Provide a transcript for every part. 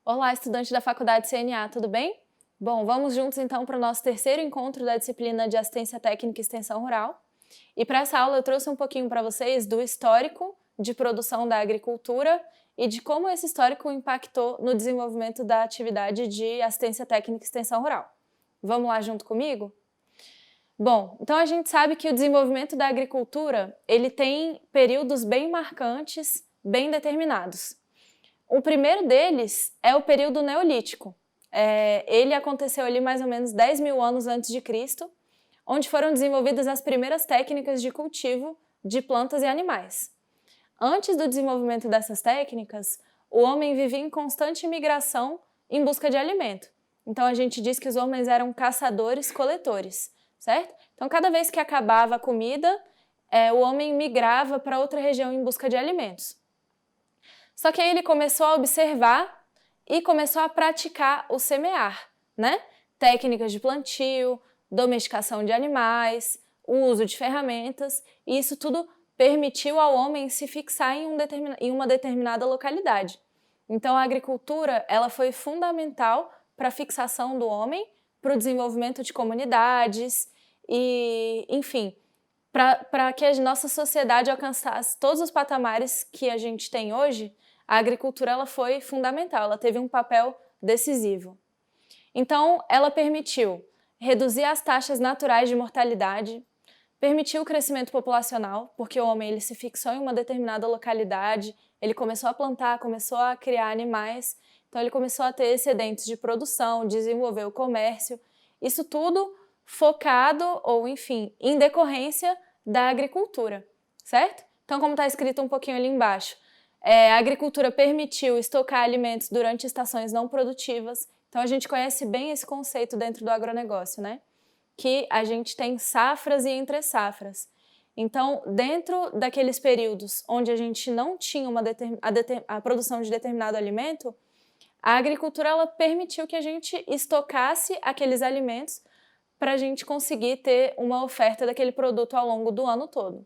Olá, estudante da Faculdade CNA, tudo bem? Bom, vamos juntos então para o nosso terceiro encontro da disciplina de Assistência Técnica e Extensão Rural. E para essa aula eu trouxe um pouquinho para vocês do histórico de produção da agricultura e de como esse histórico impactou no desenvolvimento da atividade de Assistência Técnica e Extensão Rural. Vamos lá junto comigo? Bom, então a gente sabe que o desenvolvimento da agricultura, ele tem períodos bem marcantes, bem determinados. O primeiro deles é o período neolítico. Ele aconteceu ali mais ou menos 10 mil anos antes de Cristo, onde foram desenvolvidas as primeiras técnicas de cultivo de plantas e animais. Antes do desenvolvimento dessas técnicas, o homem vivia em constante migração em busca de alimento. Então a gente diz que os homens eram caçadores-coletores, certo? Então cada vez que acabava a comida, o homem migrava para outra região em busca de alimentos. Só que aí ele começou a observar e começou a praticar o semear, né? Técnicas de plantio, domesticação de animais, o uso de ferramentas, e isso tudo permitiu ao homem se fixar em uma determinada localidade. Então a agricultura ela foi fundamental para a fixação do homem, para o desenvolvimento de comunidades e, enfim, para que a nossa sociedade alcançasse todos os patamares que a gente tem hoje. A agricultura ela foi fundamental, ela teve um papel decisivo. Então, ela permitiu reduzir as taxas naturais de mortalidade, permitiu o crescimento populacional, porque o homem ele se fixou em uma determinada localidade, ele começou a plantar, começou a criar animais, então ele começou a ter excedentes de produção, desenvolver o comércio, isso tudo focado, ou enfim, em decorrência da agricultura, certo? Então, como está escrito um pouquinho ali embaixo, a agricultura permitiu estocar alimentos durante estações não produtivas. Então, a gente conhece bem esse conceito dentro do agronegócio, né? Que a gente tem safras e entre safras. Então, dentro daqueles períodos onde a gente não tinha a produção de determinado alimento, a agricultura ela permitiu que a gente estocasse aqueles alimentos para a gente conseguir ter uma oferta daquele produto ao longo do ano todo.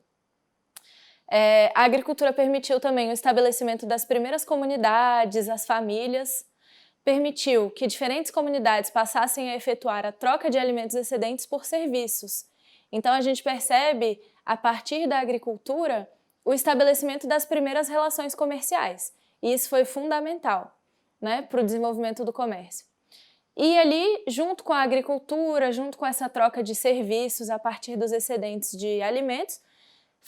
A agricultura permitiu também o estabelecimento das primeiras comunidades, as famílias, permitiu que diferentes comunidades passassem a efetuar a troca de alimentos excedentes por serviços. Então a gente percebe, a partir da agricultura, o estabelecimento das primeiras relações comerciais. E isso foi fundamental, né, para o desenvolvimento do comércio. E ali, junto com a agricultura, junto com essa troca de serviços a partir dos excedentes de alimentos,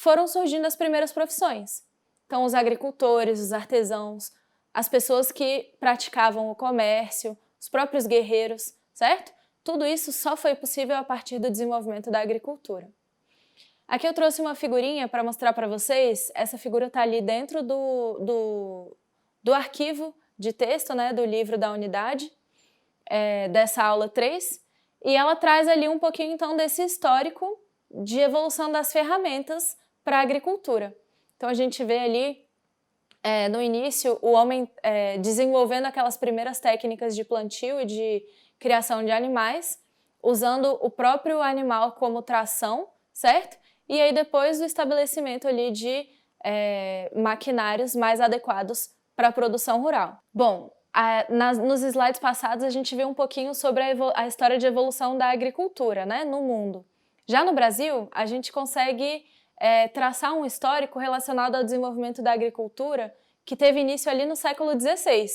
foram surgindo as primeiras profissões. Então, os agricultores, os artesãos, as pessoas que praticavam o comércio, os próprios guerreiros, certo? Tudo isso só foi possível a partir do desenvolvimento da agricultura. Aqui eu trouxe uma figurinha para mostrar para vocês. Essa figura está ali dentro do arquivo de texto, né, do livro da unidade, dessa aula 3, e ela traz ali um pouquinho então desse histórico de evolução das ferramentas para a agricultura. Então a gente vê ali, no início, o homem desenvolvendo aquelas primeiras técnicas de plantio e de criação de animais, usando o próprio animal como tração, certo? E aí depois o estabelecimento ali de maquinários mais adequados para a produção rural. Bom, nos slides passados a gente viu um pouquinho sobre a história de evolução da agricultura, né, no mundo. Já no Brasil, a gente consegue traçar um histórico relacionado ao desenvolvimento da agricultura que teve início ali no século XVI,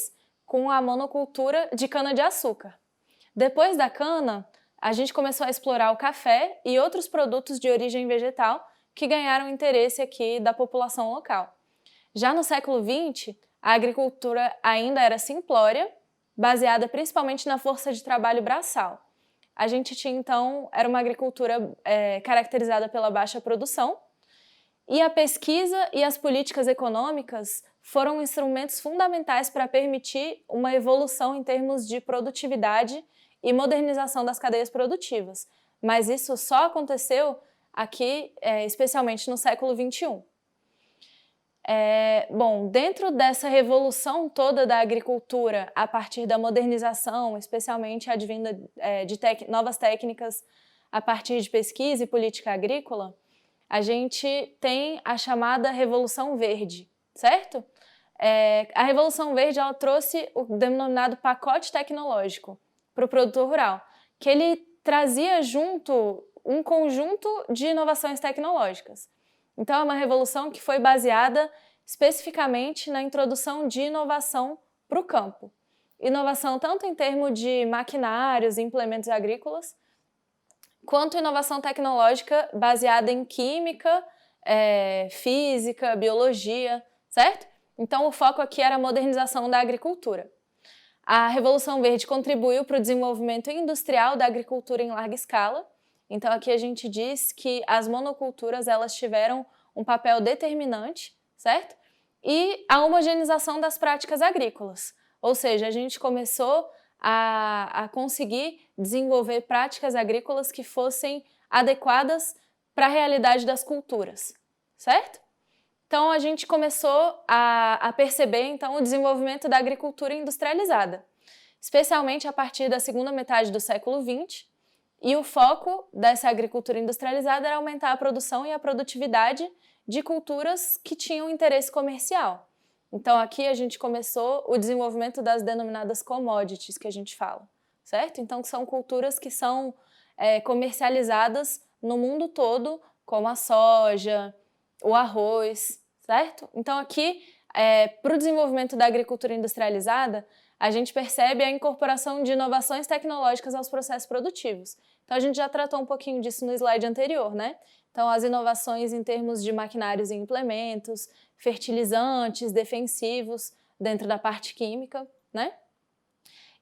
com a monocultura de cana-de-açúcar. Depois da cana, a gente começou a explorar o café e outros produtos de origem vegetal que ganharam interesse aqui da população local. Já no século XX, a agricultura ainda era simplória, baseada principalmente na força de trabalho braçal. A gente tinha, então, era uma agricultura caracterizada pela baixa produção, e a pesquisa e as políticas econômicas foram instrumentos fundamentais para permitir uma evolução em termos de produtividade e modernização das cadeias produtivas. Mas isso só aconteceu aqui, especialmente no século XXI. Bom, dentro dessa revolução toda da agricultura, a partir da modernização, especialmente advinda de novas técnicas a partir de pesquisa e política agrícola, a gente tem a chamada Revolução Verde, certo? a Revolução Verde ela trouxe o denominado pacote tecnológico para o produtor rural, que ele trazia junto um conjunto de inovações tecnológicas. Então, é uma revolução que foi baseada especificamente na introdução de inovação para o campo. Inovação tanto em termos de maquinários e implementos agrícolas, quanto inovação tecnológica baseada em química, física, biologia, certo? Então, o foco aqui era a modernização da agricultura. A Revolução Verde contribuiu para o desenvolvimento industrial da agricultura em larga escala. Então, aqui a gente diz que as monoculturas elas tiveram um papel determinante, certo? E a homogeneização das práticas agrícolas. Ou seja, a gente começou a conseguir desenvolver práticas agrícolas que fossem adequadas para a realidade das culturas, certo? Então, a gente começou a perceber então, o desenvolvimento da agricultura industrializada, especialmente a partir da segunda metade do século XX, e o foco dessa agricultura industrializada era aumentar a produção e a produtividade de culturas que tinham interesse comercial. Então, aqui a gente começou o desenvolvimento das denominadas commodities, que a gente fala, certo? Então, são culturas que são comercializadas no mundo todo, como a soja, o arroz, certo? Então, aqui, para o desenvolvimento da agricultura industrializada, a gente percebe a incorporação de inovações tecnológicas aos processos produtivos. Então, a gente já tratou um pouquinho disso no slide anterior, né? Então, as inovações em termos de maquinários e implementos, fertilizantes, defensivos, dentro da parte química, né?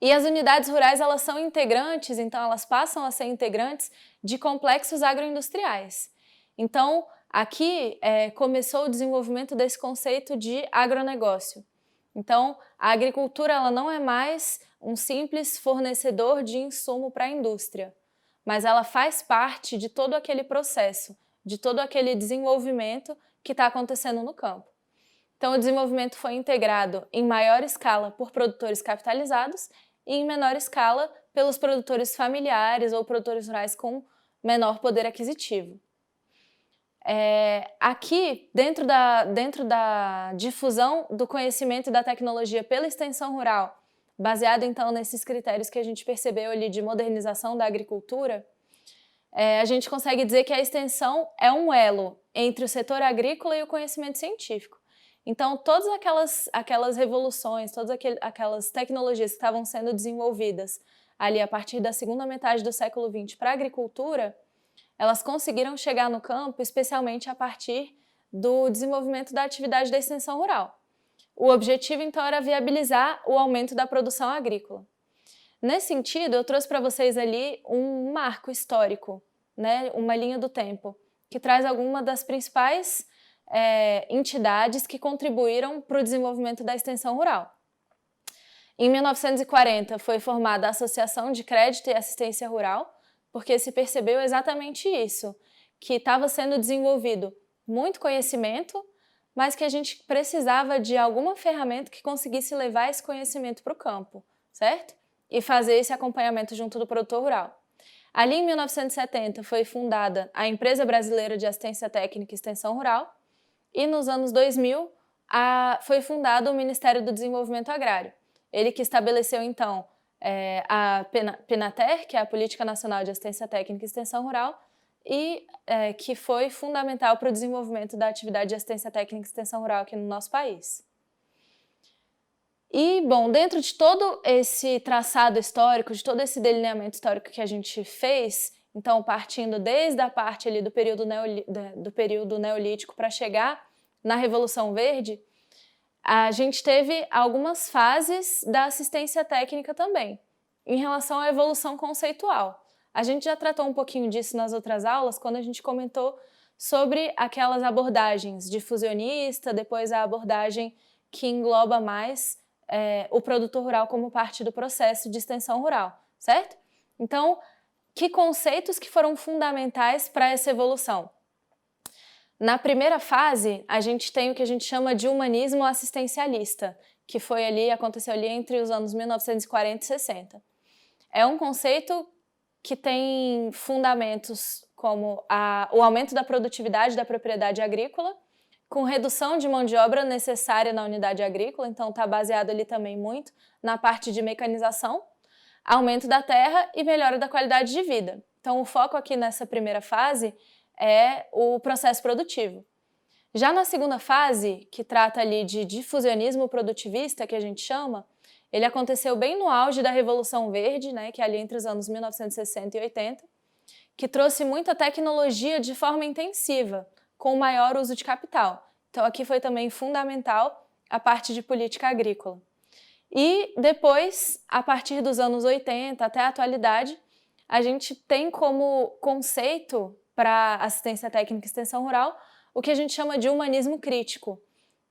E as unidades rurais, elas são integrantes, então elas passam a ser integrantes de complexos agroindustriais. Então, aqui começou o desenvolvimento desse conceito de agronegócio. Então, a agricultura ela não é mais um simples fornecedor de insumo para a indústria, mas ela faz parte de todo aquele processo, de todo aquele desenvolvimento que está acontecendo no campo. Então, o desenvolvimento foi integrado em maior escala por produtores capitalizados e em menor escala pelos produtores familiares ou produtores rurais com menor poder aquisitivo. Aqui, dentro da difusão do conhecimento e da tecnologia pela extensão rural, baseado então nesses critérios que a gente percebeu ali de modernização da agricultura, a gente consegue dizer que a extensão é um elo entre o setor agrícola e o conhecimento científico. Então, todas aquelas revoluções, todas aquelas tecnologias que estavam sendo desenvolvidas ali a partir da segunda metade do século XX para a agricultura, elas conseguiram chegar no campo, especialmente a partir do desenvolvimento da atividade da extensão rural. O objetivo, então, era viabilizar o aumento da produção agrícola. Nesse sentido, eu trouxe para vocês ali um marco histórico, né, uma linha do tempo, que traz algumas das principais entidades que contribuíram para o desenvolvimento da extensão rural. Em 1940, foi formada a Associação de Crédito e Assistência Rural, porque se percebeu exatamente isso, que estava sendo desenvolvido muito conhecimento, mas que a gente precisava de alguma ferramenta que conseguisse levar esse conhecimento para o campo, certo? E fazer esse acompanhamento junto do produtor rural. Ali em 1970 foi fundada a Empresa Brasileira de Assistência Técnica e Extensão Rural e nos anos 2000 foi fundado o Ministério do Desenvolvimento Agrário. Ele que estabeleceu então a PNATER, que é a Política Nacional de Assistência Técnica e Extensão Rural, e que foi fundamental para o desenvolvimento da atividade de assistência técnica e extensão rural aqui no nosso país. E, bom, dentro de todo esse traçado histórico, de todo esse delineamento histórico que a gente fez, então partindo desde a parte ali do período neolítico para chegar na Revolução Verde, a gente teve algumas fases da assistência técnica também, em relação à evolução conceitual. A gente já tratou um pouquinho disso nas outras aulas, quando a gente comentou sobre aquelas abordagens difusionista, depois a abordagem que engloba mais o produtor rural como parte do processo de extensão rural, certo? Então, que conceitos que foram fundamentais para essa evolução? Na primeira fase, a gente tem o que a gente chama de humanismo assistencialista, que aconteceu ali entre os anos 1940 e 60. É um conceito que tem fundamentos como o aumento da produtividade da propriedade agrícola, com redução de mão de obra necessária na unidade agrícola, então está baseado ali também muito na parte de mecanização, aumento da terra e melhora da qualidade de vida. Então o foco aqui nessa primeira fase é o processo produtivo. Já na segunda fase, que trata ali de difusionismo produtivista, que a gente chama, ele aconteceu bem no auge da Revolução Verde, né, que é ali entre os anos 1960 e 80, que trouxe muita tecnologia de forma intensiva, com maior uso de capital. Então aqui foi também fundamental a parte de política agrícola. E depois, a partir dos anos 80 até a atualidade, a gente tem como conceito para assistência técnica e extensão rural o que a gente chama de humanismo crítico,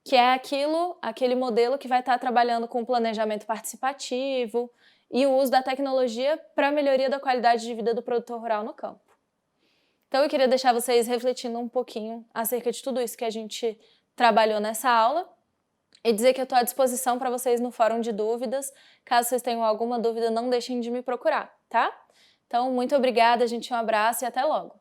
que é aquele modelo que vai estar trabalhando com planejamento participativo e o uso da tecnologia para a melhoria da qualidade de vida do produtor rural no campo. Então eu queria deixar vocês refletindo um pouquinho acerca de tudo isso que a gente trabalhou nessa aula e dizer que eu estou à disposição para vocês no fórum de dúvidas. Caso vocês tenham alguma dúvida, não deixem de me procurar, tá? Então, muito obrigada, gente, um abraço e até logo!